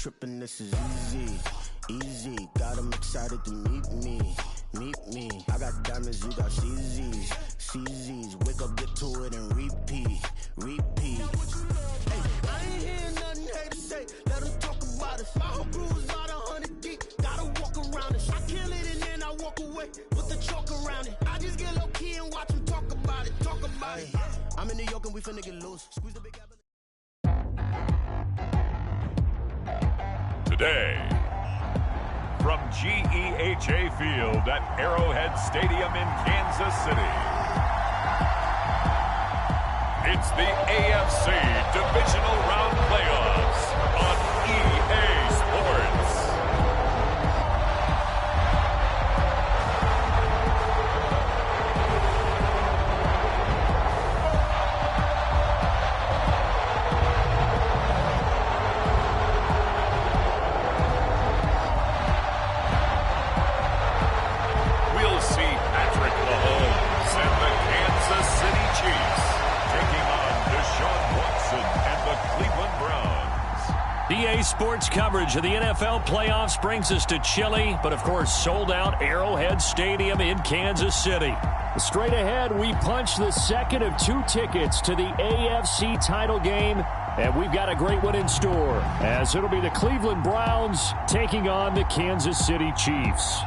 tripping, this is easy, easy. Got them excited to meet me. I got diamonds, you got CZs. Wake up, get to it, and repeat. Hey, I ain't hearing nothing hate to say. Let them talk about it. My whole crew is about 100 deep. Gotta walk around it. I kill it and then I walk away with the chalk around it. I just get low key and watch them talk about it. I'm in New York and we finna get loose. Squeeze the big apple. Today, from GEHA Field at Arrowhead Stadium in Kansas City, it's the AFC Divisional Round Playoffs on EA Sports. EA Sports coverage of the NFL playoffs brings us to chilly, but of course sold out Arrowhead Stadium in Kansas City. Straight ahead, we punch the second of 2 tickets to the AFC title game, and we've got a great one in store, as it'll be the Cleveland Browns taking on the Kansas City Chiefs.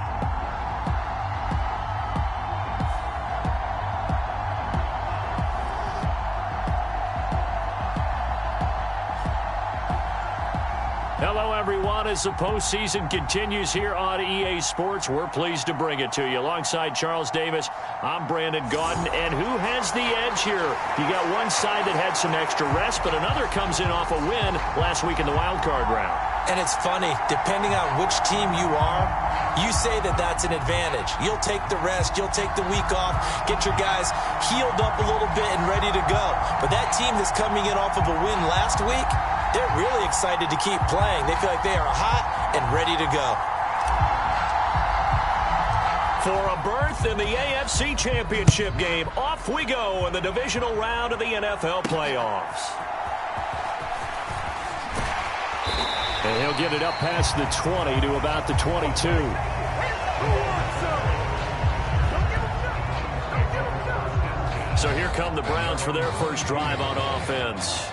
Hello, everyone. As the postseason continues here on EA Sports, we're pleased to bring it to you. Alongside Charles Davis, I'm Brandon Gaudin. And who has the edge here? You got one side that had some extra rest, but another comes in off a win last week in the wild card round. And it's funny, depending on which team you are, you say that that's an advantage. You'll take the rest, you'll take the week off, get your guys healed up a little bit and ready to go. But that team that's coming in off of a win last week, they're really excited to keep playing. They feel like they are hot and ready to go. For a berth in the AFC Championship game, off we go in the divisional round of the NFL playoffs. And he'll get it up past the 20 to about the 22. So here come the Browns for their first drive on offense.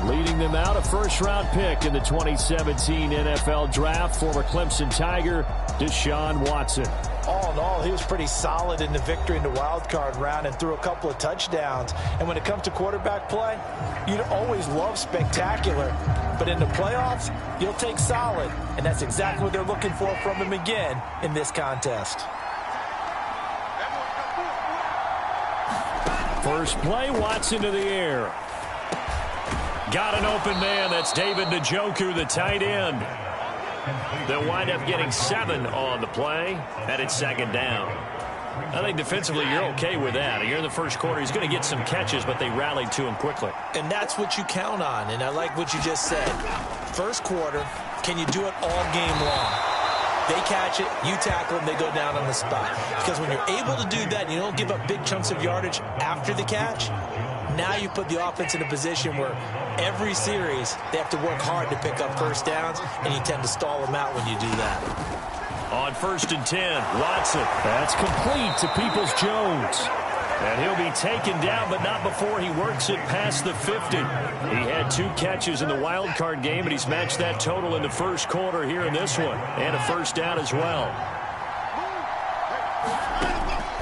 Leading them out, a first-round pick in the 2017 NFL Draft, former Clemson Tiger, Deshaun Watson. All in all, he was pretty solid in the victory in the wild card round and threw a couple of touchdowns. And when it comes to quarterback play, you'd always love spectacular. But in the playoffs, you'll take solid. And that's exactly what they're looking for from him again in this contest. First play, Watson to the air. Got an open man. That's David Njoku, the tight end. They'll wind up getting 7 on the play, and it's second down. I think defensively you're okay with that. You're in the first quarter. He's going to get some catches, but they rallied to him quickly. And that's what you count on, and I like what you just said. First quarter, can you do it all game long? They catch it, you tackle them, they go down on the spot. Because when you're able to do that and you don't give up big chunks of yardage after the catch, now you put the offense in a position where every series they have to work hard to pick up first downs, and you tend to stall them out when you do that. On 1st and 10, Watson. That's complete to Peoples-Jones. And he'll be taken down, but not before he works it past the 50. He had 2 catches in the wild card game, and he's matched that total in the first quarter here in this one. And a first down as well.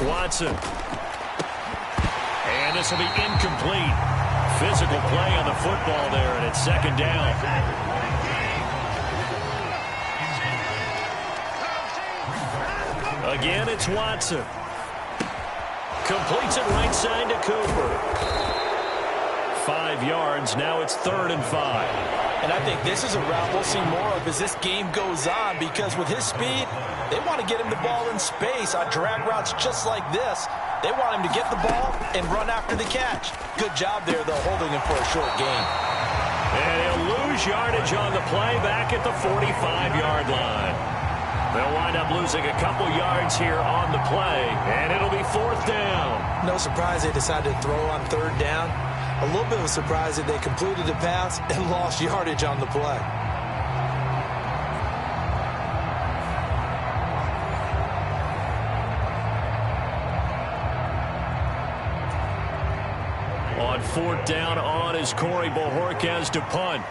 Watson. And this will be incomplete. Physical play on the football there, and it's second down. Again, it's Watson. Completes it right side to Cooper. 5 yards. Now it's 3rd and 5. And I think this is a route we'll see more of as this game goes on, because with his speed, they want to get him the ball in space on drag routes just like this. They want him to get the ball and run after the catch. Good job there, though, holding him for a short gain. And he'll lose yardage on the play back at the 45-yard line. They'll wind up losing a couple yards here on the play, and it'll be 4th down. No surprise they decided to throw on 3rd down. A little bit of a surprise that they completed the pass and lost yardage on the play. 4th down on as Corey Bojorquez to punt.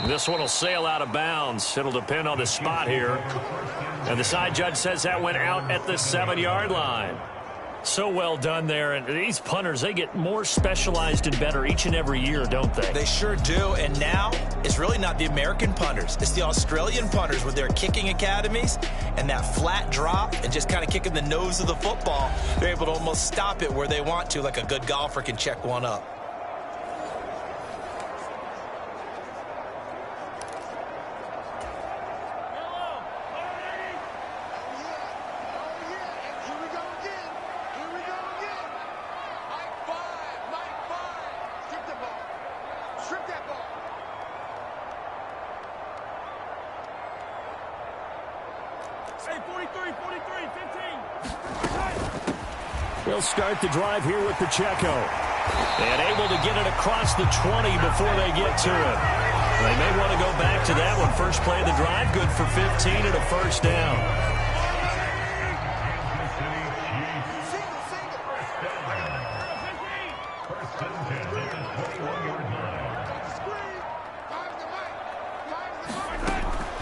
This one will sail out of bounds. It'll depend on the spot here. And the side judge says that went out at the 7-yard line. So well done there. And these punters, they get more specialized and better each and every year, don't they? They sure do. And now it's really not the American punters. It's the Australian punters with their kicking academies and that flat drop and just kind of kicking the nose of the football. They're able to almost stop it where they want to, like a good golfer can check one up. They'll start the drive here with Pacheco. And able to get it across the 20 before they get to it. They may want to go back to that one. First play of the drive, good for 15 and a first down.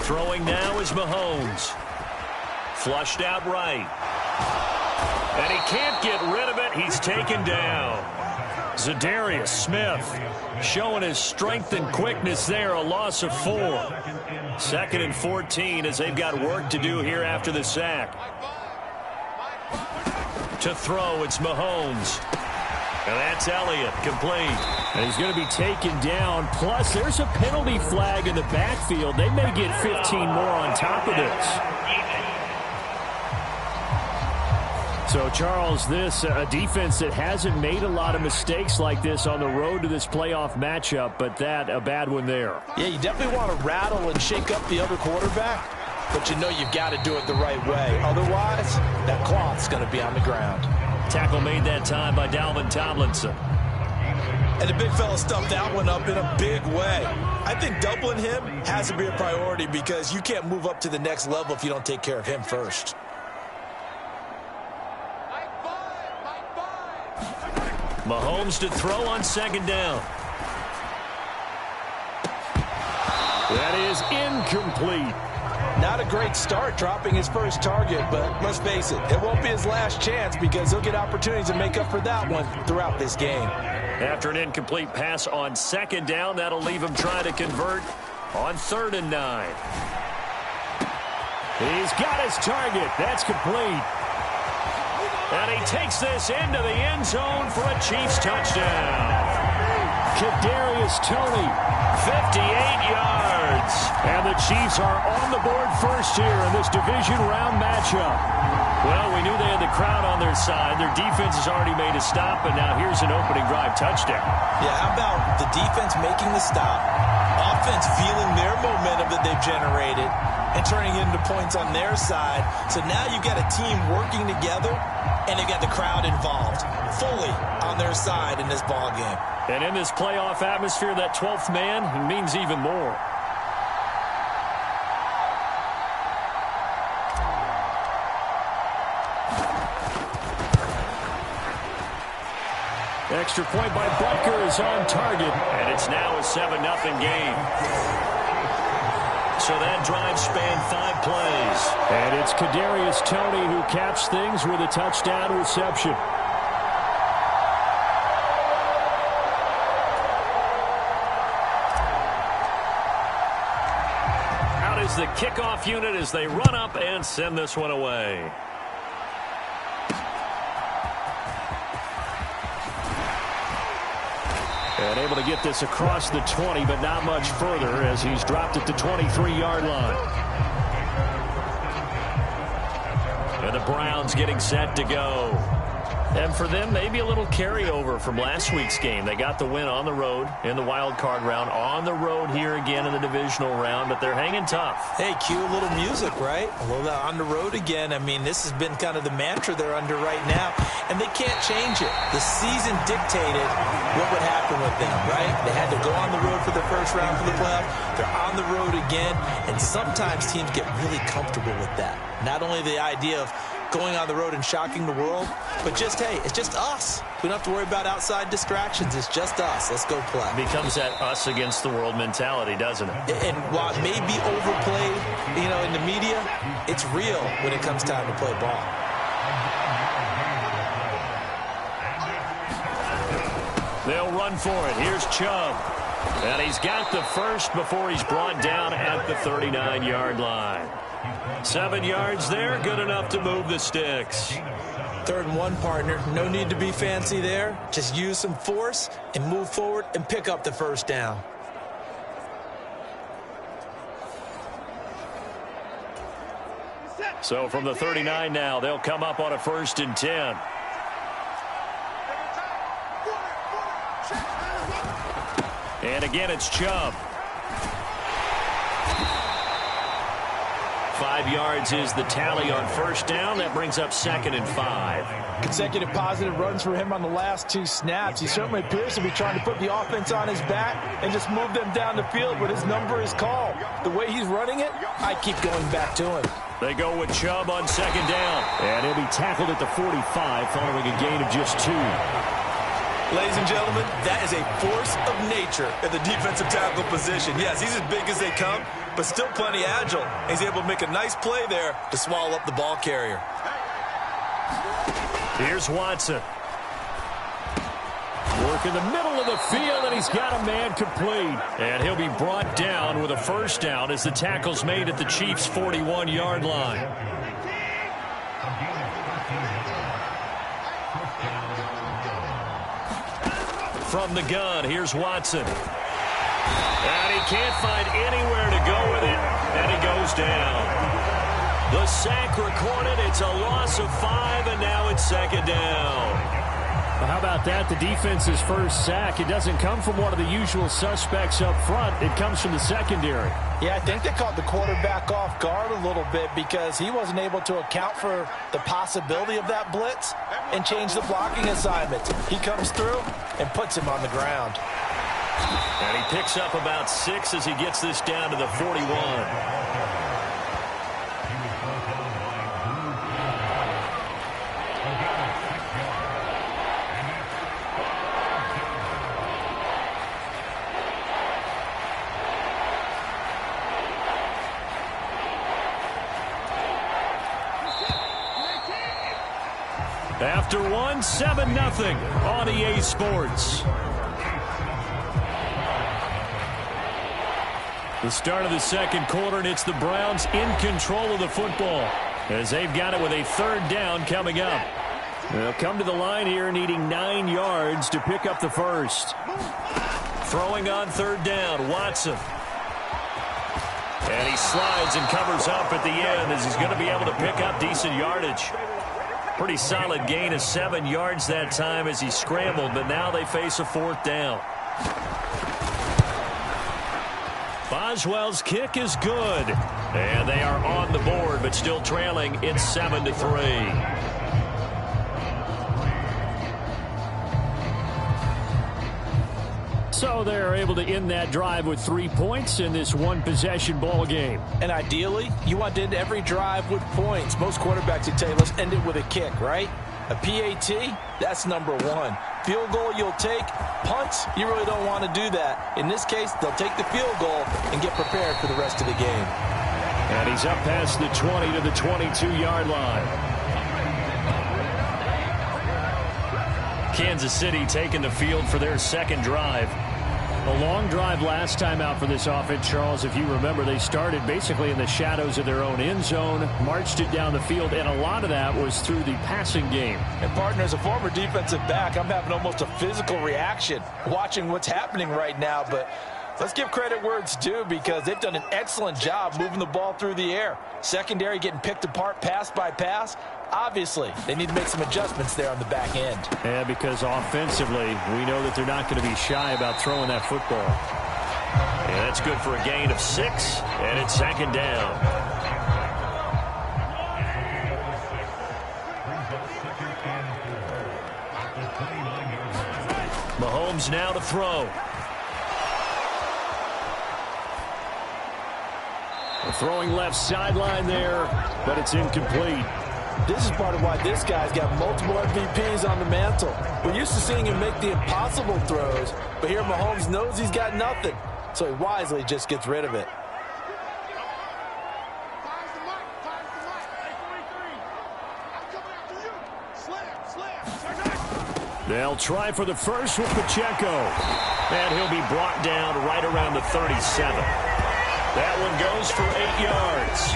Throwing now is Mahomes. Flushed out right. And he can't get rid of it. He's taken down. Zadarius Smith showing his strength and quickness there. A loss of 4. 2nd and 14 as they've got work to do here after the sack. To throw, it's Mahomes. And that's Elliott, complete. And he's going to be taken down. Plus, there's a penalty flag in the backfield. They may get 15 more on top of this. So, Charles, this a defense that hasn't made a lot of mistakes like this on the road to this playoff matchup, but that a bad one there. Yeah, you definitely want to rattle and shake up the other quarterback, but you know you've got to do it the right way. Otherwise, that cloth's going to be on the ground. Tackle made that time by Dalvin Tomlinson. And the big fella stuffed that one up in a big way. I think doubling him has to be a priority because you can't move up to the next level if you don't take care of him first. Mahomes to throw on 2nd down. That is incomplete. Not a great start dropping his first target, but let's face it, it won't be his last chance because he'll get opportunities to make up for that one throughout this game. After an incomplete pass on 2nd down, that'll leave him trying to convert on 3rd and 9. He's got his target. That's complete. And he takes this into the end zone for a Chiefs touchdown. Kadarius Toney, 58 yards. And the Chiefs are on the board first here in this division round matchup. Well, we knew they had the crowd on their side. Their defense has already made a stop, and now here's an opening drive touchdown. Yeah, how about the defense making the stop, offense feeling their momentum that they've generated, and turning into points on their side. So now you've got a team working together, and they've got the crowd involved fully on their side in this ball game. And in this playoff atmosphere, that 12th man means even more. Extra point by Butker is on target, and it's now a 7-0 game. So that drive spanned 5 plays. And it's Kadarius Toney who caps things with a touchdown reception. Out is the kickoff unit as they run up and send this one away. And able to get this across the 20, but not much further as he's dropped it to 23-yard line. And the Browns getting set to go. And for them, maybe a little carryover from last week's game. They got the win on the road in the wild card round, on the road here again in the divisional round, but they're hanging tough. Hey, cue a little music, right? Well, on the road again. I mean, this has been kind of the mantra they're under right now, and they can't change it. The season dictated what would happen with them, right? They had to go on the road for the first round for the playoff. They're on the road again, and sometimes teams get really comfortable with that. Not only the idea of going on the road and shocking the world. But just, hey, it's just us. We don't have to worry about outside distractions. It's just us. Let's go play. Becomes that us against the world mentality, doesn't it? And while it may be overplayed, in the media, it's real when it comes time to play ball. They'll run for it. Here's Chubb. And he's got the first before he's brought down at the 39-yard line. 7 yards there, good enough to move the sticks. 3rd and 1, partner. No need to be fancy there. Just use some force and move forward and pick up the first down. So from the 39 now, they'll come up on a 1st and 10. And again, it's Chubb. 5 yards is the tally on 1st down. That brings up 2nd and 5. Consecutive positive runs for him on the last 2 snaps. He certainly appears to be trying to put the offense on his back and just move them down the field, but his number is called. The way he's running it, I keep going back to him. They go with Chubb on 2nd down. And he'll be tackled at the 45 following a gain of just 2. Ladies and gentlemen, that is a force of nature at the defensive tackle position. Yes, he's as big as they come, but still plenty agile. He's able to make a nice play there to swallow up the ball carrier. Here's Watson. Work in the middle of the field, and he's got a man complete. And he'll be brought down with a 1st down as the tackle's made at the Chiefs' 41-yard line. From the gun, here's Watson. And he can't find anywhere to go with it, and he goes down. The sack recorded. It's a loss of 5, and now it's 2nd down. Well, how about that? The defense's first sack. It doesn't come from one of the usual suspects up front. It comes from the secondary. Yeah, I think they caught the quarterback off guard a little bit because he wasn't able to account for the possibility of that blitz and change the blocking assignments. He comes through and puts him on the ground. And he picks up about 6 as he gets this down to the 41. After 1, 7-0 on EA Sports. The start of the 2nd quarter, and it's the Browns in control of the football as they've got it with a 3rd down coming up. They'll come to the line here needing 9 yards to pick up the first. Throwing on 3rd down, Watson. And he slides and covers up at the end as he's going to be able to pick up decent yardage. Pretty solid gain of 7 yards that time as he scrambled, but now they face a 4th down. Boswell's kick is good. And they are on the board, but still trailing. It's 7-3. So they're able to end that drive with 3 points in this one-possession ball game. And ideally, you want to end every drive with points. Most quarterbacks would tell you, let's end it with a kick, right? A PAT, that's number 1. Field goal you'll take. Punts, you really don't want to do that. In this case, they'll take the field goal and get prepared for the rest of the game. And he's up past the 20 to the 22-yard line. Kansas City taking the field for their 2nd drive. A long drive last time out for this offense, Charles. If you remember, they started basically in the shadows of their own end zone, marched it down the field, and a lot of that was through the passing game. And, partner, as a former defensive back, I'm having almost a physical reaction watching what's happening right now. But let's give credit where it's due because they've done an excellent job moving the ball through the air. Secondary getting picked apart pass by pass. Obviously, they need to make some adjustments there on the back end. Yeah, because offensively, we know that they're not going to be shy about throwing that football. And that's good for a gain of 6, and it's 2nd down. Mahomes now to throw. Throwing left sideline there, but it's incomplete. This is part of why this guy's got multiple MVPs on the mantle. We're used to seeing him make the impossible throws, but here Mahomes knows he's got nothing, so he wisely just gets rid of it. They'll try for the first with Pacheco. And he'll be brought down right around the 37. That one goes for 8 yards.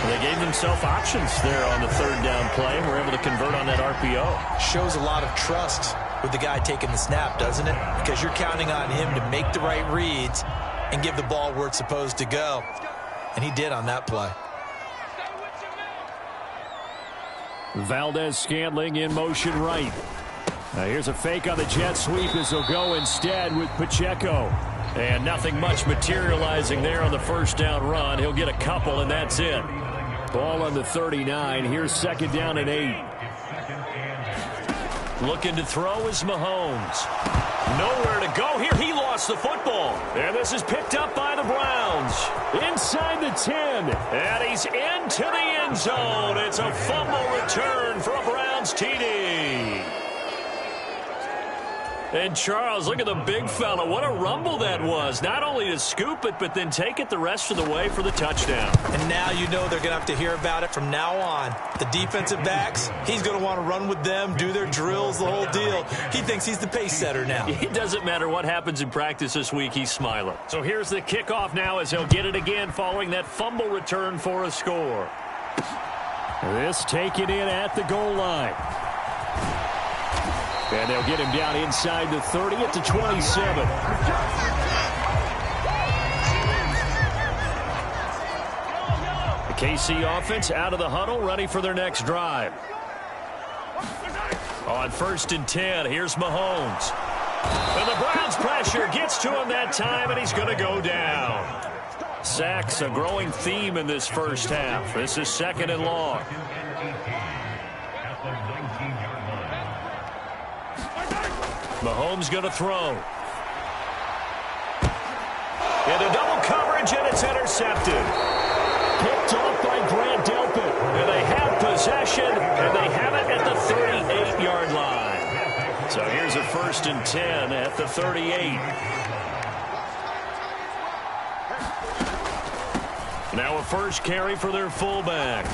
They gave themselves options there on the third down play and were able to convert on that RPO. Shows a lot of trust with the guy taking the snap, doesn't it? Because you're counting on him to make the right reads and give the ball where it's supposed to go. And he did on that play. Valdez-Scantling in motion right. Now here's a fake on the jet sweep as he'll go instead with Pacheco. And nothing much materializing there on the first down run. He'll get a couple, and that's it. Ball on the 39. Here's second down and 8. Looking to throw is Mahomes. Nowhere to go here. He lost the football. And this is picked up by the Browns. Inside the 10. And he's into the end zone. It's a fumble return for a Browns TD. And Charles, look at the big fella. What a rumble that was. Not only to scoop it, but then take it the rest of the way for the touchdown. And now you know they're going to have to hear about it from now on. The defensive backs, he's going to want to run with them, do their drills, the whole deal. He thinks he's the pace setter now. It doesn't matter what happens in practice this week. He's smiling. So here's the kickoff now as he'll get it again following that fumble return for a score. This taken in at the goal line. And they'll get him down inside the 30 at the 27. The KC offense out of the huddle, ready for their next drive. On 1st and 10, here's Mahomes. And the Browns pressure gets to him that time, and he's going to go down. Sacks, a growing theme in this first half. This is 2nd and long. Mahomes going to throw. Into double coverage, and it's intercepted. Picked off by Grant Delpit. And they have possession, and they have it at the 38-yard line. So here's a 1st and 10 at the 38. Now a first carry for their fullback.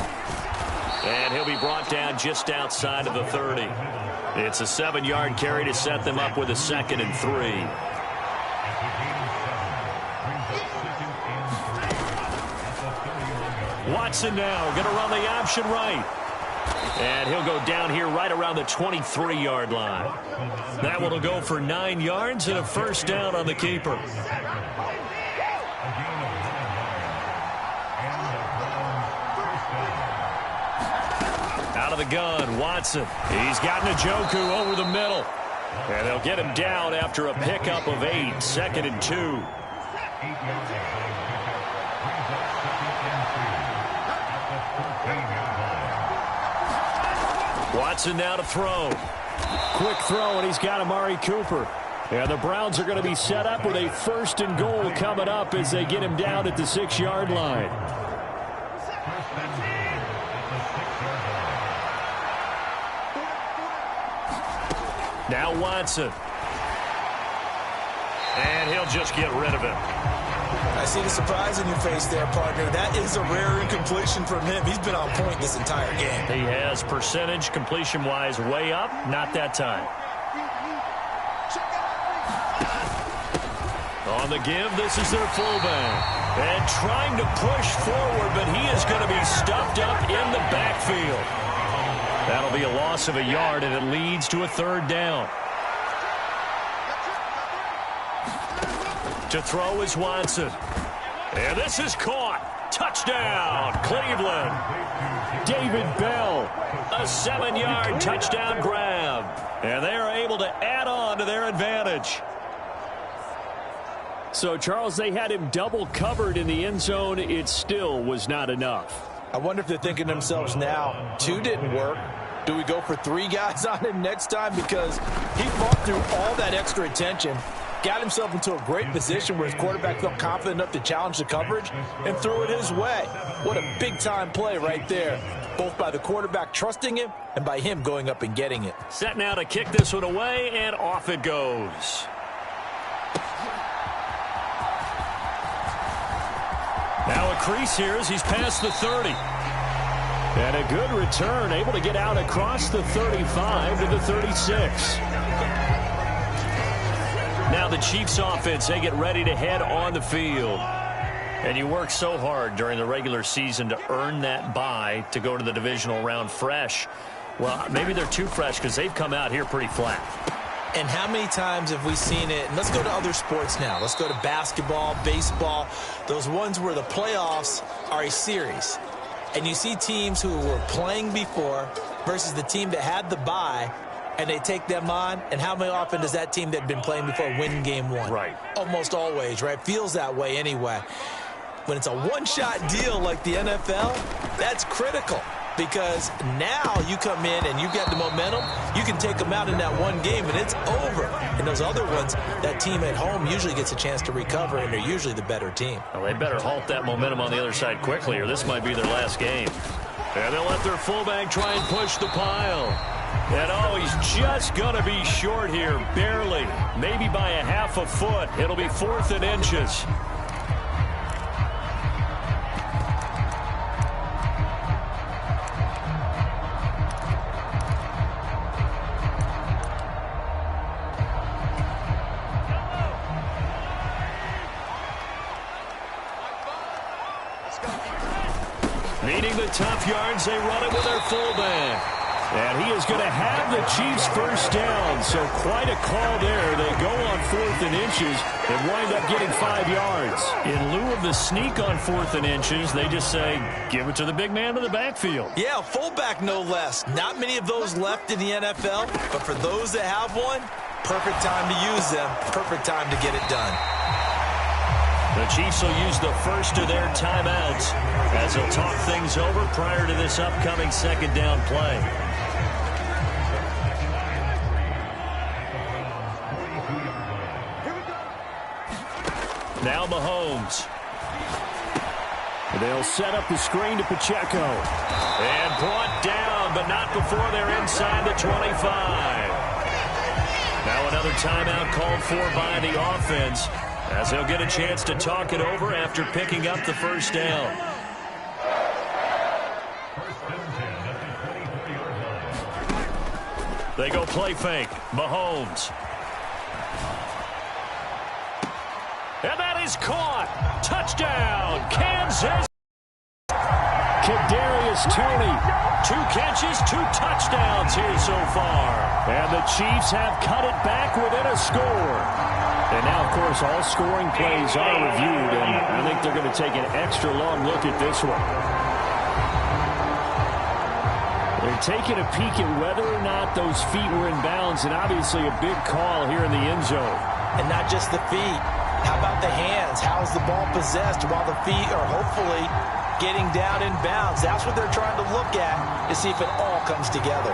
And he'll be brought down just outside of the 30. It's a 7-yard carry to set them up with a 2nd and 3. Watson now going to run the option right. And he'll go down here right around the 23-yard line. That one will go for 9 yards and a first down on the keeper. Out of the gun, Watson. He's got Njoku over the middle. And they'll get him down after a pickup of 8, 2nd and 2. Watson now to throw. Quick throw, and he's got Amari Cooper. And the Browns are going to be set up with a 1st and goal coming up as they get him down at the 6-yard line. Now Watson. And he'll just get rid of it. I see the surprise in your face there, partner. That is a rare incompletion from him. He's been on point this entire game. He has percentage completion-wise way up. Not that time. On the give, this is their fullback. And trying to push forward, but he is going to be stuffed up in the backfield. That'll be a loss of a yard, and it leads to a 3rd down. To throw is Watson. And this is caught. Touchdown, Cleveland. David Bell, a 7-yard touchdown grab. And they are able to add on to their advantage. So, Charles, they had him double covered in the end zone. It still was not enough. I wonder if they're thinking to themselves now, 2 didn't work. Do we go for 3 guys on him next time? Because he fought through all that extra attention, got himself into a great position where his quarterback felt confident enough to challenge the coverage and threw it his way. What a big-time play right there. both by the quarterback trusting him and by him going up and getting it. Set now to kick this one away, and off it goes. Now a crease here as he's past the 30. And a good return, able to get out across the 35 to the 36. Now the Chiefs offense, they get ready to head on the field. And you work so hard during the regular season to earn that bye to go to the divisional round fresh. Well, maybe they're too fresh because they've come out here pretty flat. And how many times have we seen it? And let's go to other sports now. Let's go to basketball, baseball, those ones where the playoffs are a series. And you see teams who were playing before versus the team that had the bye, and they take them on. And how often does that team that had been playing before win game one? Right. Almost always, right? Feels that way anyway. When it's a one-shot deal like the NFL, that's critical. Because now you come in and you get the momentum, you can take them out in that one game and it's over. And those other ones, that team at home usually gets a chance to recover, and they're usually the better team. Well, they better halt that momentum on the other side quickly, or this might be their last game. And they'll let their fullback try and push the pile. And oh, he's just going to be short here, barely. Maybe by a half a foot. It'll be 4th and inches. Needing the tough yards, they run it with their fullback. And he is going to have the Chiefs first down. So quite a call there. They go on 4th and inches and wind up getting 5 yards. In lieu of the sneak on 4th and inches, they just say, give it to the big man in the backfield. Yeah, fullback no less. Not many of those left in the NFL, but for those that have one, perfect time to use them. Perfect time to get it done. The Chiefs will use the first of their timeouts as they'll talk things over prior to this upcoming second down play. Now Mahomes. They'll set up the screen to Pacheco. And brought down, but not before they're inside the 25. Now another timeout called for by the offense, as they'll get a chance to talk it over after picking up the first down. They go play fake. Mahomes. And that is caught. Touchdown, Kansas. Kadarius Toney. 2 catches, 2 touchdowns here so far. And the Chiefs have cut it back within a score. And now, of course, all scoring plays are reviewed, and I think they're going to take an extra long look at this one. They're taking a peek at whether or not those feet were in bounds, and obviously a big call here in the end zone. And not just the feet. How about the hands? How is the ball possessed while the feet are hopefully getting down in bounds? That's what they're trying to look at to see if it all comes together.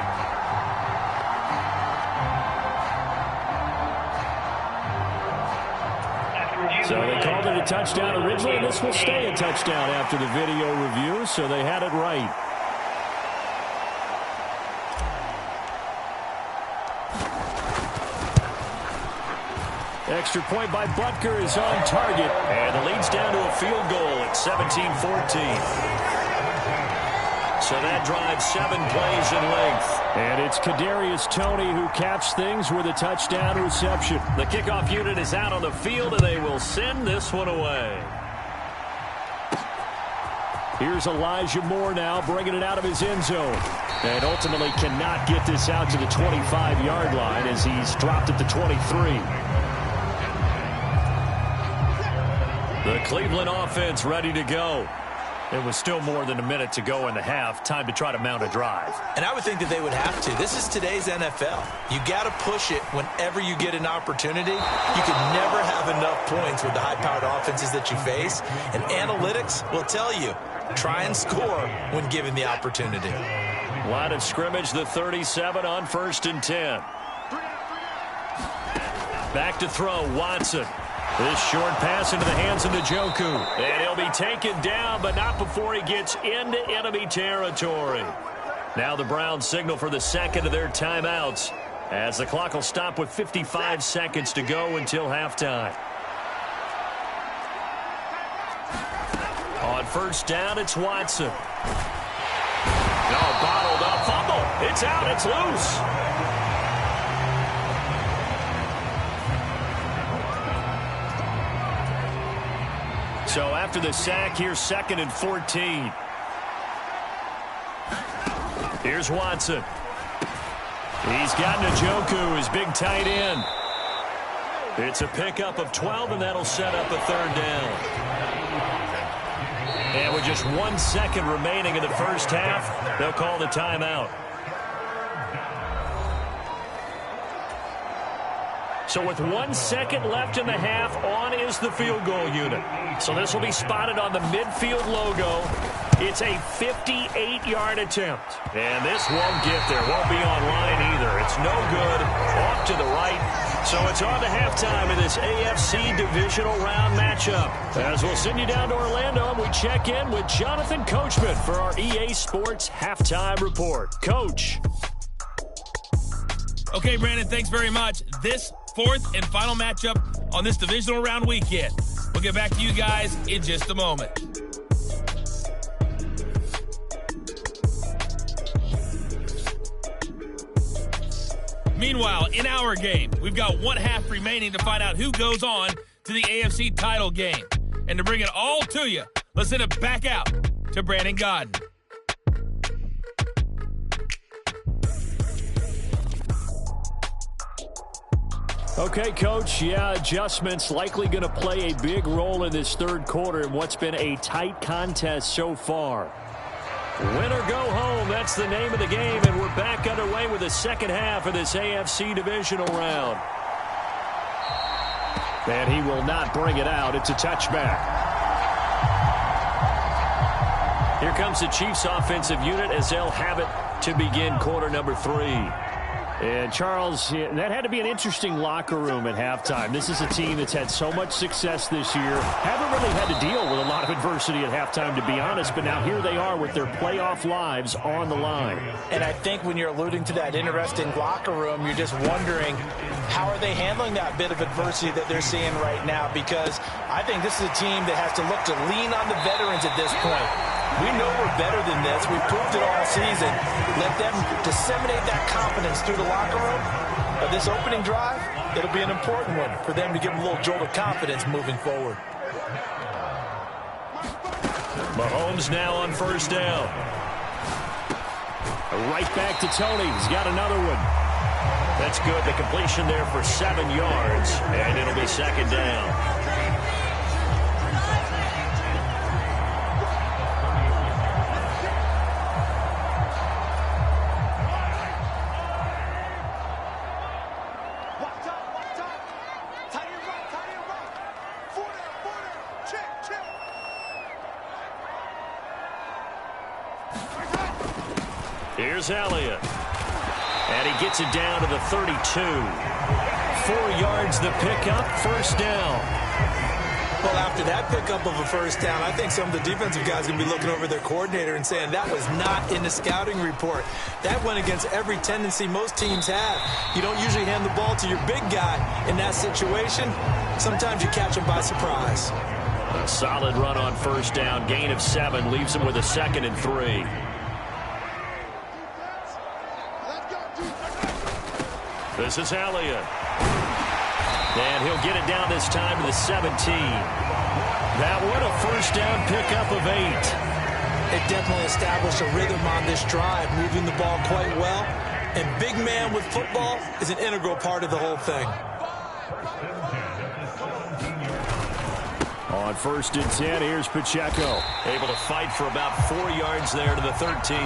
So they called it a touchdown originally, and this will stay a touchdown after the video review, so they had it right. Extra point by Butker is on target, and the lead's down to a field goal at 17-14. So that drives 7 plays in length. And it's Kadarius Toney who caps things with a touchdown reception. The kickoff unit is out on the field, and they will send this one away. Here's Elijah Moore now, bringing it out of his end zone. And ultimately cannot get this out to the 25-yard line as he's dropped at the 23. The Cleveland offense ready to go. It was still more than a minute to go in the half. Time to try to mount a drive. And I would think that they would have to. This is today's NFL. You got to push it whenever you get an opportunity. You can never have enough points with the high-powered offenses that you face. And analytics will tell you, try and score when given the opportunity. Line of scrimmage, the 37 on 1st and 10. Back to throw, Watson. This short pass into the hands of Njoku. And he'll be taken down, but not before he gets into enemy territory. Now the Browns signal for the second of their timeouts, as the clock will stop with 55 seconds to go until halftime. On first down, it's Watson. Oh, bottled up fumble. It's out. It's loose. So after the sack, here's 2nd and 14. Here's Watson. He's got Njoku, his big tight end. It's a pickup of 12, and that'll set up a 3rd down. And with just 1 second remaining in the first half, they'll call the timeout. So with 1 second left in the half, on is the field goal unit. So this will be spotted on the midfield logo. It's a 58-yard attempt. And this won't get there. Won't be online either. It's no good. Off to the right. So it's on to halftime in this AFC divisional round matchup. As we'll send you down to Orlando, and we check in with Jonathan Coachman for our EA Sports Halftime Report. Coach. Okay, Brandon, thanks very much. This 4th and final matchup on this divisional round weekend. We'll get back to you guys in just a moment. Meanwhile, in our game, we've got 1 half remaining to find out who goes on to the AFC title game. And to bring it all to you, let's send it back out to Brandon Godden. Okay, Coach, adjustments likely going to play a big role in this 3rd quarter in what's been a tight contest so far. Win or go home, that's the name of the game, and we're back underway with the second half of this AFC divisional round. And he will not bring it out. It's a touchback. Here comes the Chiefs offensive unit as they'll have it to begin quarter number 3. And, Charles, that had to be an interesting locker room at halftime. This is a team that's had so much success this year. Haven't really had to deal with a lot of adversity at halftime, to be honest. But now here they are with their playoff lives on the line. And I think when you're alluding to that interesting locker room, you're just wondering, how are they handling that bit of adversity that they're seeing right now? Because I think this is a team that has to look to lean on the veterans at this point. We know we're better than this. We've proved it all season. Let them disseminate that confidence through the locker room. But this opening drive, it'll be an important one for them to give them a little jolt of confidence moving forward. Mahomes now on first down. Right back to Tony. He's got another one. That's good. The completion there for 7 yards. And it'll be 2nd down. Here's Elliott. And he gets it down to the 32. 4 yards the pickup, first down. Well, after that pickup of a first down, I think some of the defensive guys are going to be looking over their coordinator and saying that was not in the scouting report. That went against every tendency most teams have. You don't usually hand the ball to your big guy in that situation. Sometimes you catch him by surprise. A solid run on first down. Gain of 7 leaves him with a 2nd and 3. This is Elliott. And he'll get it down this time to the 17. That one a first down pickup of 8. It definitely established a rhythm on this drive, moving the ball quite well. And big man with football is an integral part of the whole thing. On 1st and 10, here's Pacheco. Able to fight for about 4 yards there to the 13.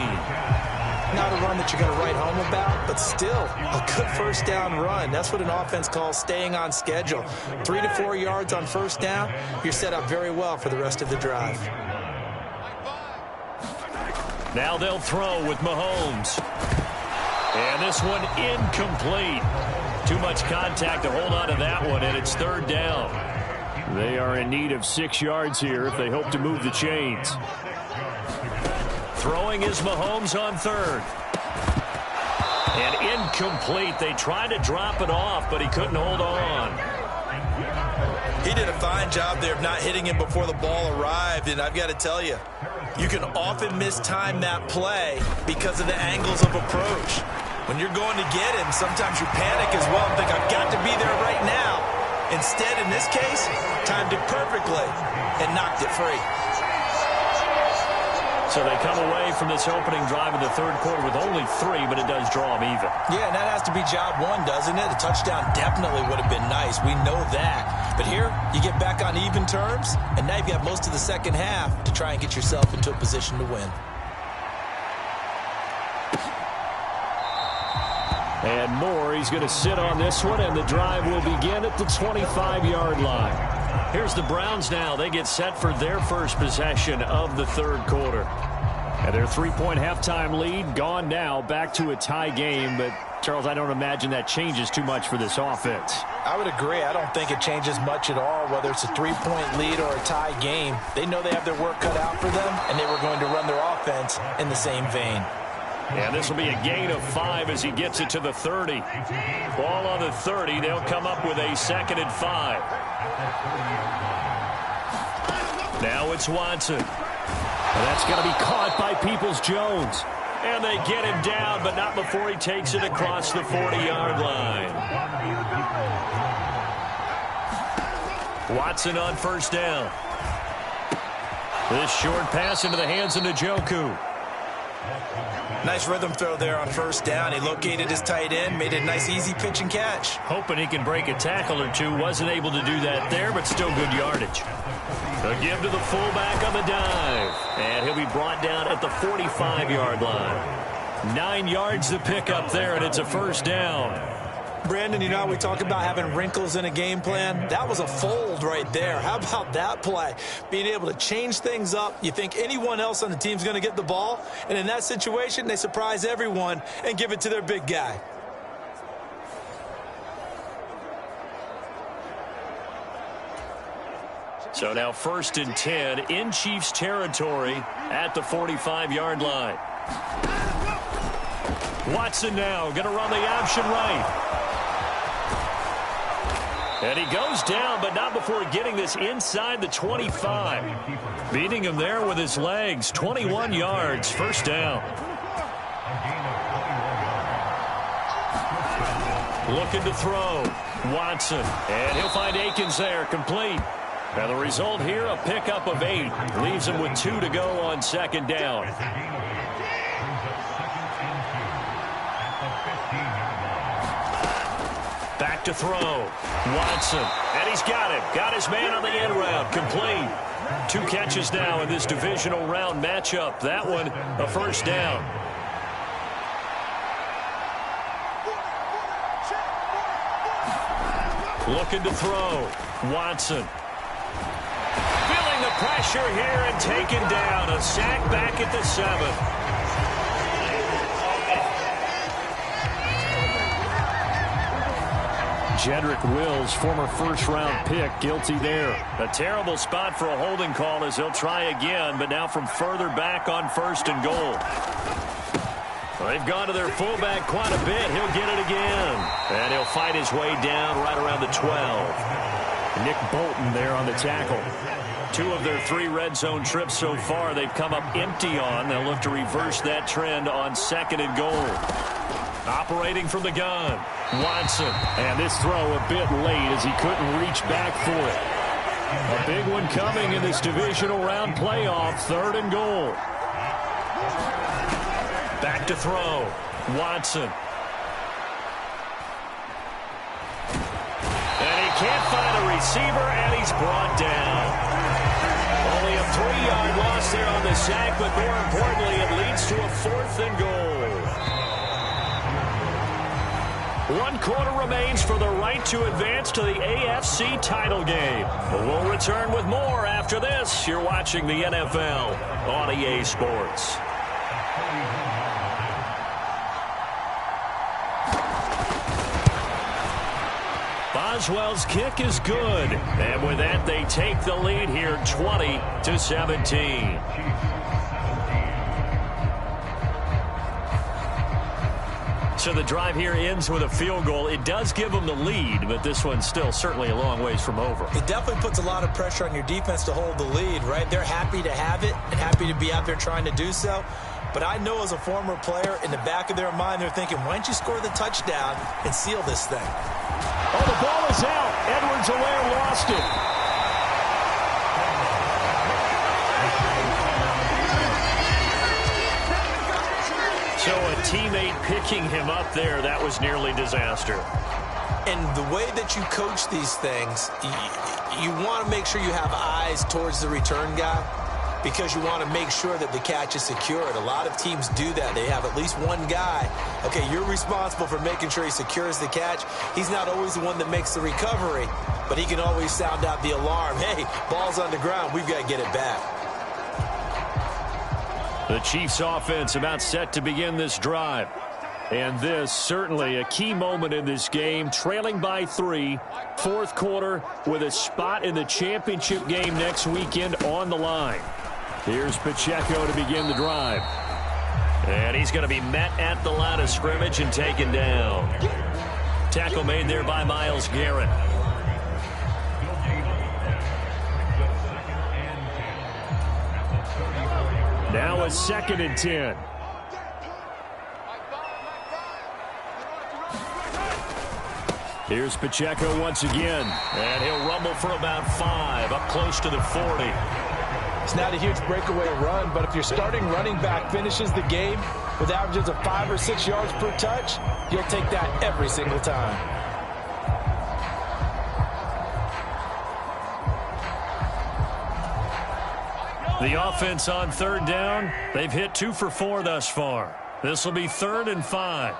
Not a run that you're going to write home about, but still a good first down run. That's what an offense calls staying on schedule. 3 to 4 yards on first down, you're set up very well for the rest of the drive. Now they'll throw with Mahomes. And this one incomplete. Too much contact to hold on to that one, and it's 3rd down. They are in need of 6 yards here if they hope to move the chains. Throwing is Mahomes on third. And incomplete. They tried to drop it off, but he couldn't hold on. He did a fine job there of not hitting him before the ball arrived, and I've got to tell you, you can often mistime that play because of the angles of approach. When you're going to get him, sometimes you panic as well and think, I've got to be there right now. Instead, in this case, timed it perfectly and knocked it free. So they come away from this opening drive in the third quarter with only 3, but it does draw them even. Yeah, and that has to be job one, doesn't it? A touchdown definitely would have been nice. We know that. But here, you get back on even terms, and now you've got most of the second half to try and get yourself into a position to win. And more, he's going to sit on this one, and the drive will begin at the 25-yard line. Here's the Browns now. They get set for their first possession of the third quarter. And their 3-point halftime lead gone now, back to a tie game. But, Charles, I don't imagine that changes too much for this offense. I would agree. I don't think it changes much at all, whether it's a 3-point lead or a tie game. They know they have their work cut out for them, and they were going to run their offense in the same vein. And this will be a gain of 5 as he gets it to the 30. Ball on the 30. They'll come up with a 2nd and 5. Now it's Watson. And that's going to be caught by Peoples-Jones. And they get him down, but not before he takes it across the 40-yard line. Watson on first down. This short pass into the hands of Njoku. Nice rhythm throw there on first down. He located his tight end, made a nice easy pitch and catch. Hoping he can break a tackle or two. Wasn't able to do that there, but still good yardage. A give to the fullback on the dive. And he'll be brought down at the 45-yard line. 9 yards to pick up there, and it's a first down. Brandon, you know how we talk about having wrinkles in a game plan? That was a fold right there. How about that play? Being able to change things up. You think anyone else on the team's going to get the ball, and in that situation, they surprise everyone and give it to their big guy. So now 1st and 10 in Chiefs territory at the 45-yard line. Watson now going to run the option right. And he goes down, but not before getting this inside the 25. Beating him there with his legs. 21 yards, first down. Looking to throw. Watson. And he'll find Akins there, complete. And the result here, a pickup of 8. Leaves him with 2 to go on second down. Back to throw. Watson. And he's got him. Got his man on the end round. Complete. 2 catches now in this divisional round matchup. That one, a first down. Looking to throw. Watson. Feeling the pressure here and taken down. A sack back at the 7. Jedrick Wills, former first-round pick, guilty there. A terrible spot for a holding call as he'll try again, but now from further back on 1st and goal. They've gone to their fullback quite a bit. He'll get it again. And he'll fight his way down right around the 12. Nick Bolton there on the tackle. 2 of their 3 red zone trips so far they've come up empty on. They'll look to reverse that trend on 2nd and goal. Operating from the gun. Watson. And this throw a bit late as he couldn't reach back for it. A big one coming in this divisional round playoff. 3rd and goal. Back to throw. Watson. And he can't find a receiver, and he's brought down. Only a 3-yard loss there on the sack, but more importantly, it leads to a 4th and goal. 1 quarter remains for the right to advance to the AFC title game. We'll return with more after this. You're watching the NFL on EA Sports. Boswell's kick is good. And with that, they take the lead here 20-17. So the drive here ends with a field goal. It does give them the lead, but this one's still certainly a long ways from over. It definitely puts a lot of pressure on your defense to hold the lead, right? They're happy to have it and happy to be out there trying to do so. But I know as a former player, in the back of their mind, they're thinking, why don't you score the touchdown and seal this thing? Oh, the ball is out. Edwards-Helaire lost it. So a teammate picking him up there, that was nearly disaster. And the way that you coach these things, you want to make sure you have eyes towards the return guy because you want to make sure that the catch is secured. A lot of teams do that. They have at least one guy. Okay, you're responsible for making sure he secures the catch. He's not always the one that makes the recovery, but he can always sound out the alarm. Hey, ball's on the ground. We've got to get it back. The Chiefs offense about set to begin this drive. And this certainly a key moment in this game, trailing by 3, fourth quarter with a spot in the championship game next weekend on the line. Here's Pacheco to begin the drive. And he's going to be met at the line of scrimmage and taken down. Tackle made there by Myles Garrett. Now a 2nd and 10. Here's Pacheco once again, and he'll rumble for about 5, up close to the 40. It's not a huge breakaway run, but if your starting running back finishes the game with averages of 5 or 6 yards per touch, you'll take that every single time. The offense on 3rd down, they've hit 2 for 4 thus far. This will be 3rd and 5.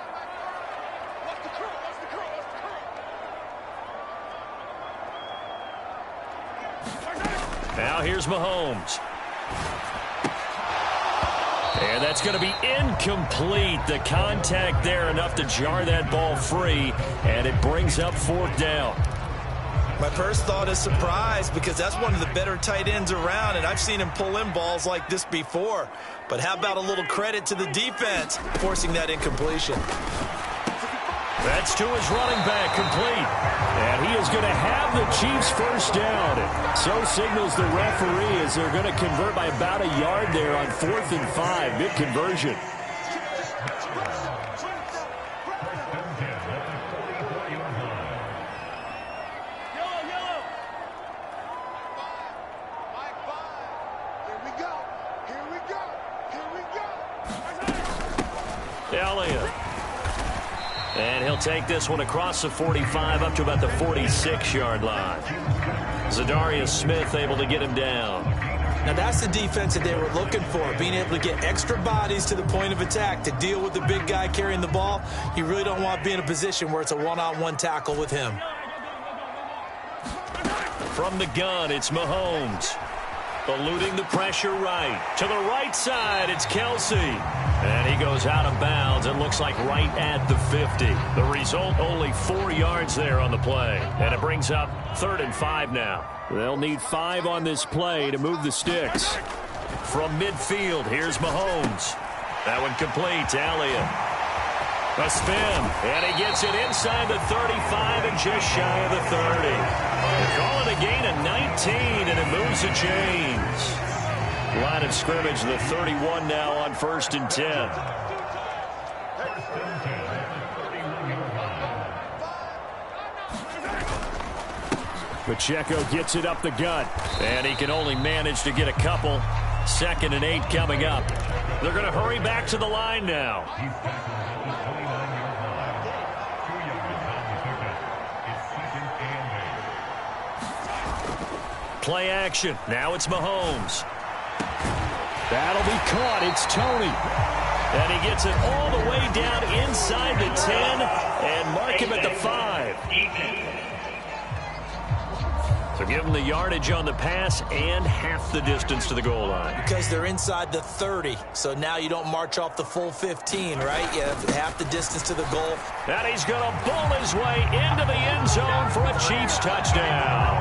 Now here's Mahomes. And that's going to be incomplete. The contact there enough to jar that ball free, and it brings up 4th down. My first thought is surprise because that's one of the better tight ends around, and I've seen him pull in balls like this before. But how about a little credit to the defense forcing that incompletion? That's to his running back, complete. And he is going to have the Chiefs first down. So signals the referee as they're going to convert by about a yard there on 4th and 5. Big conversion. Elliott. And he'll take this one across the 45 up to about the 46-yard line. Zadarius Smith able to get him down. Now that's the defense that they were looking for, being able to get extra bodies to the point of attack to deal with the big guy carrying the ball. You really don't want to be in a position where it's a one-on-one tackle with him. From the gun, it's Mahomes. Eluding the pressure right. To the right side, it's Kelsey. And he goes out of bounds. It looks like right at the 50. The result, only 4 yards there on the play. And it brings up 3rd and 5 now. They'll need 5 on this play to move the sticks. From midfield, here's Mahomes. That one complete to Elliott. A spin, and he gets it inside the 35 and just shy of the 30. They call it a gain of 19, and it moves the chains. Line of scrimmage, the 31 now on 1st and 10. Pacheco gets it up the gut, and he can only manage to get a couple. 2nd and 8 coming up. They're going to hurry back to the line now. Play action. Now it's Mahomes. That'll be caught. It's Tony. And he gets it all the way down inside the 10 and mark him at the 5. So give them the yardage on the pass and half the distance to the goal line. Because they're inside the 30, so now you don't march off the full 15, right? You have half the distance to the goal. And he's going to bowl his way into the end zone for a Chiefs touchdown.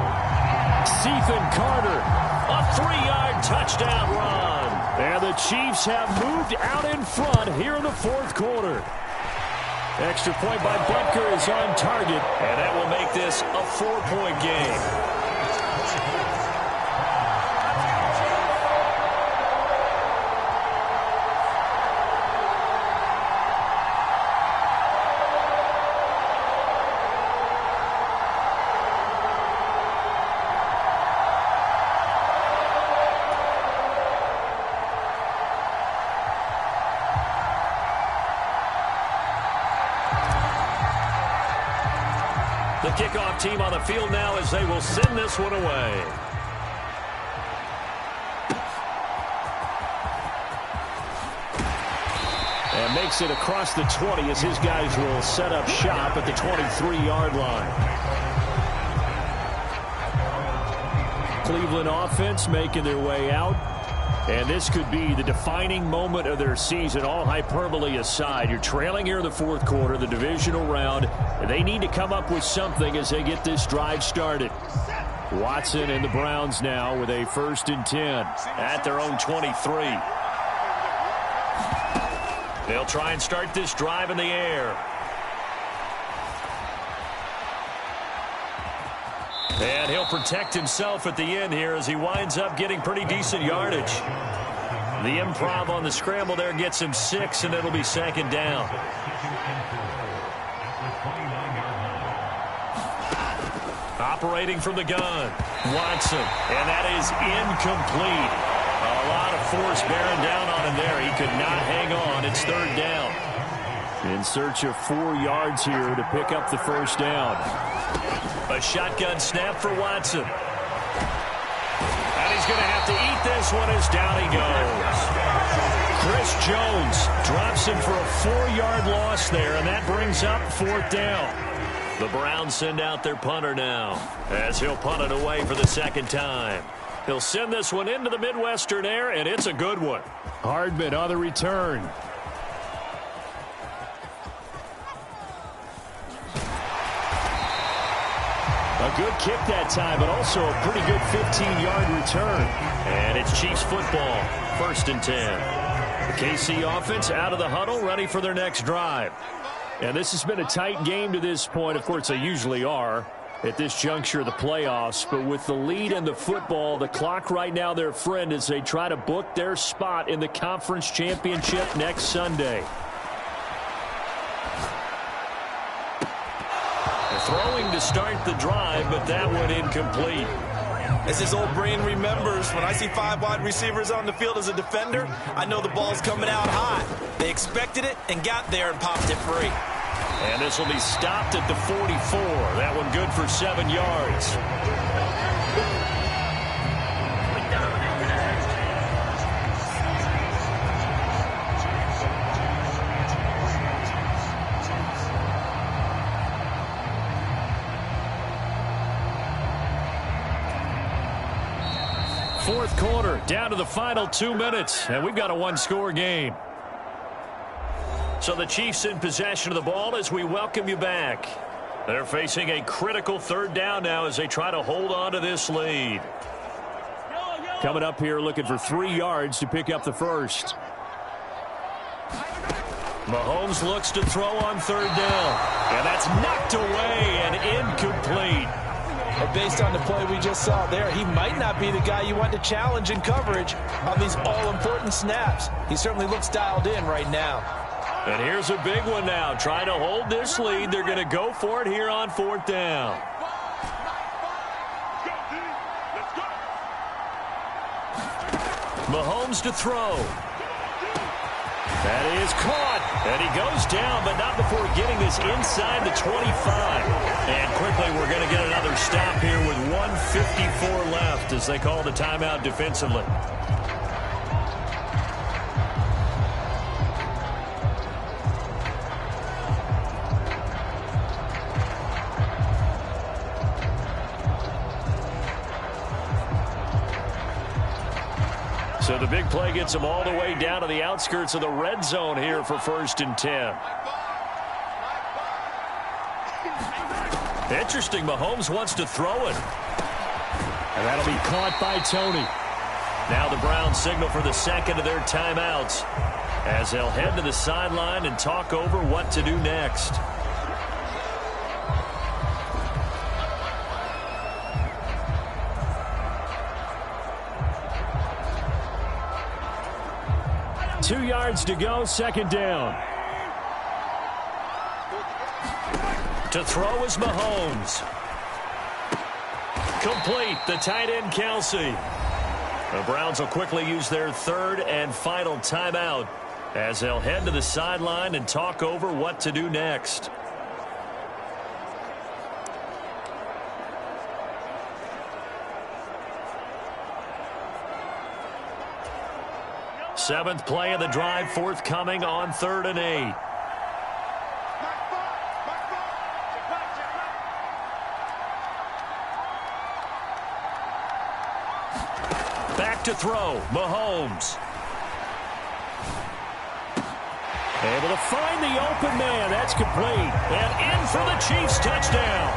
Ethan Carter, a 3-yard touchdown run. And the Chiefs have moved out in front here in the fourth quarter. Extra point by Butker is on target, and that will make this a 4-point game. The kickoff team on the field now as they will send this one away. And makes it across the 20 as his guys will set up shop at the 23-yard line. Cleveland offense making their way out. And this could be the defining moment of their season, all hyperbole aside. You're trailing here in the fourth quarter, the divisional round. And they need to come up with something as they get this drive started. Watson and the Browns now with a 1st and 10 at their own 23. They'll try and start this drive in the air. And he'll protect himself at the end here as he winds up getting pretty decent yardage. The improv on the scramble there gets him 6, and it'll be 2nd down. Operating from the gun, Watson, and that is incomplete. A lot of force bearing down on him there. He could not hang on. It's 3rd down. In search of 4 yards here to pick up the 1st down. A shotgun snap for Watson. And he's going to have to eat this one as down he goes. Chris Jones drops him for a 4-yard loss there, and that brings up 4th down. The Browns send out their punter now as he'll punt it away for the 2nd time. He'll send this one into the Midwestern air, and it's a good one. Hardman on the return. A good kick that time, but also a pretty good 15-yard return. And it's Chiefs football, 1st and 10. The KC offense out of the huddle, ready for their next drive. And this has been a tight game to this point. Of course, they usually are at this juncture of the playoffs. But with the lead in the football, the clock right now their friend as they try to book their spot in the conference championship next Sunday. Throwing to start the drive, but that one incomplete. As his old brain remembers, when I see 5 wide receivers on the field as a defender, I know the ball's coming out hot. They expected it and got there and popped it free. And this will be stopped at the 44. That one good for 7 yards. Fourth quarter, down to the final 2 minutes, and we've got a 1-score game. So the Chiefs in possession of the ball as we welcome you back. They're facing a critical 3rd down now as they try to hold on to this lead. Coming up here looking for 3 yards to pick up the 1st. Mahomes looks to throw on 3rd down, and that's knocked away and incomplete. And based on the play we just saw there, he might not be the guy you want to challenge in coverage on these all-important snaps. He certainly looks dialed in right now. And here's a big one now. Trying to hold this lead. They're going to go for it here on 4th down. Mahomes to throw. That is caught. And he goes down, but not before getting this inside the 25. And quickly, we're going to get another stop here with 1:54 left as they call the timeout defensively. So the big play gets them all the way down to the outskirts of the red zone here for 1st and 10. Interesting, Mahomes wants to throw it. And that'll be caught by Tony. Now the Browns signal for the second of their timeouts as they'll head to the sideline and talk over what to do next. Two yards to go, second down. To throw is Mahomes. Complete, the tight end Kelsey. The Browns will quickly use their third and final timeout as they'll head to the sideline and talk over what to do next. Seventh play of the drive forthcoming on 3rd and 8. Back to throw, Mahomes. Able to find the open man. That's complete. And in for the Chiefs touchdown.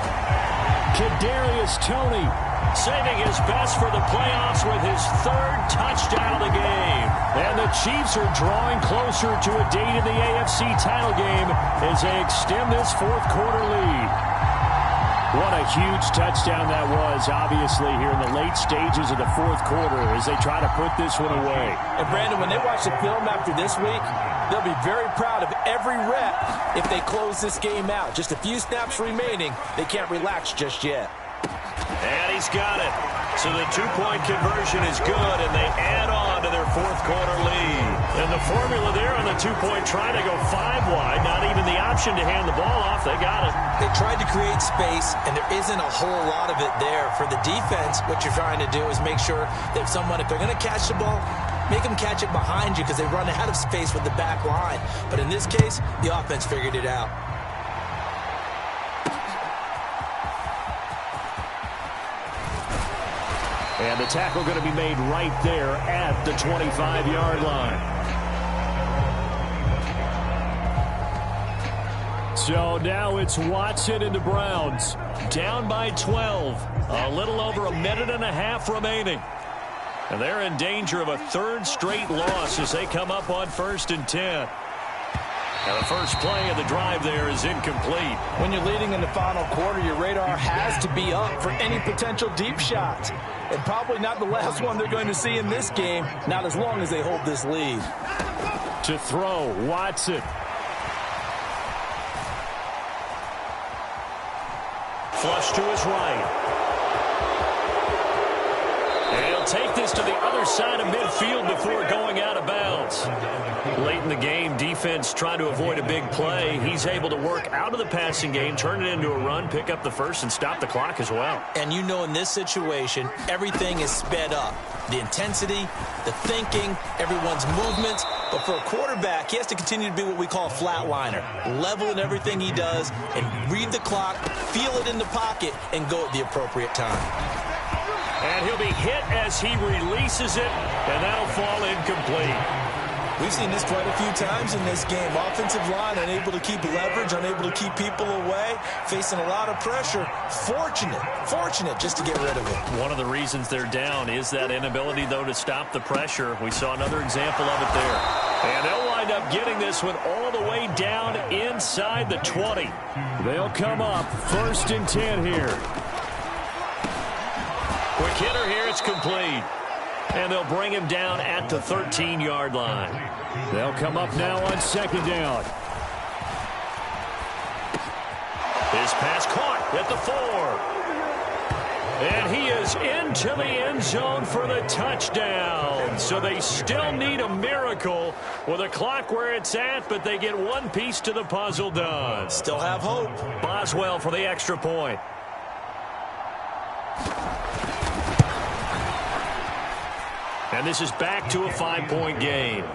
Kadarius Toney saving his best for the playoffs with his 3rd touchdown of the game. And the Chiefs are drawing closer to a date in the AFC title game as they extend this 4th quarter lead. What a huge touchdown that was, obviously, here in the late stages of the 4th quarter as they try to put this one away. And, Brandon, when they watch the film after this week, they'll be very proud of every rep if they close this game out. Just a few snaps remaining. They can't relax just yet. And he's got it. So the 2-point conversion is good, and they add on to their 4th quarter lead. And the formula there on the 2-point try to go 5 wide, not even the option to hand the ball off. They got it. They tried to create space, and there isn't a whole lot of it there. For the defense, what you're trying to do is make sure that if they're going to catch the ball, make them catch it behind you because they run out of space with the back line. But in this case, the offense figured it out. And the tackle going to be made right there at the 25-yard line. So now it's Watson and the Browns down by 12. A little over a minute and a half remaining. And they're in danger of a 3rd straight loss as they come up on 1st and 10. And the first play of the drive there is incomplete. When you're leading in the final quarter, your radar has to be up for any potential deep shots. And probably not the last one they're going to see in this game, not as long as they hold this lead. To throw, Watson. Flush to his right. And he'll take this to the other side of midfield before going out of bounds. Late in the game, defense trying to avoid a big play. He's able to work out of the passing game, turn it into a run, pick up the first, and stop the clock as well. And you know in this situation, everything is sped up. The intensity, the thinking, everyone's movements. But for a quarterback, he has to continue to be what we call a flatliner. Level in everything he does and read the clock, feel it in the pocket, and go at the appropriate time. And he'll be hit as he releases it, and that'll fall incomplete. We've seen this quite a few times in this game. Offensive line unable to keep leverage, unable to keep people away, facing a lot of pressure. Fortunate just to get rid of it. One of the reasons they're down is that inability, though, to stop the pressure. We saw another example of it there. And they'll wind up getting this one all the way down inside the 20. They'll come up 1st and 10 here. Quick hitter here, it's complete. And they'll bring him down at the 13-yard line. They'll come up now on 2nd down. His pass caught at the 4. And he is into the end zone for the touchdown. So they still need a miracle with a clock where it's at, but they get one piece to the puzzle done. Still have hope. Boswell for the extra point. And this is back to a 5-point game.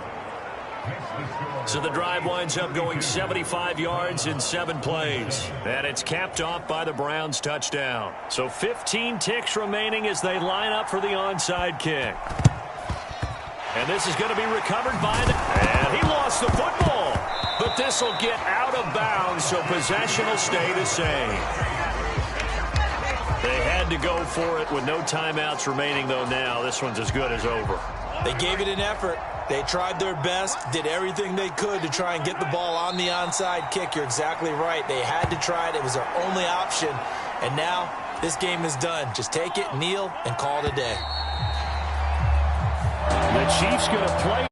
So the drive winds up going 75 yards in 7 plays. And it's capped off by the Browns' touchdown. So 15 ticks remaining as they line up for the onside kick. And this is going to be recovered by and he lost the football. But this will get out of bounds, so possession will stay the same. They had to go for it with no timeouts remaining, though. Now this one's as good as over. They gave it an effort. They tried their best, did everything they could to try and get the ball on the onside kick. You're exactly right. They had to try it. It was their only option. And now this game is done. Just take it, kneel, and call it a day. The Chiefs going to play.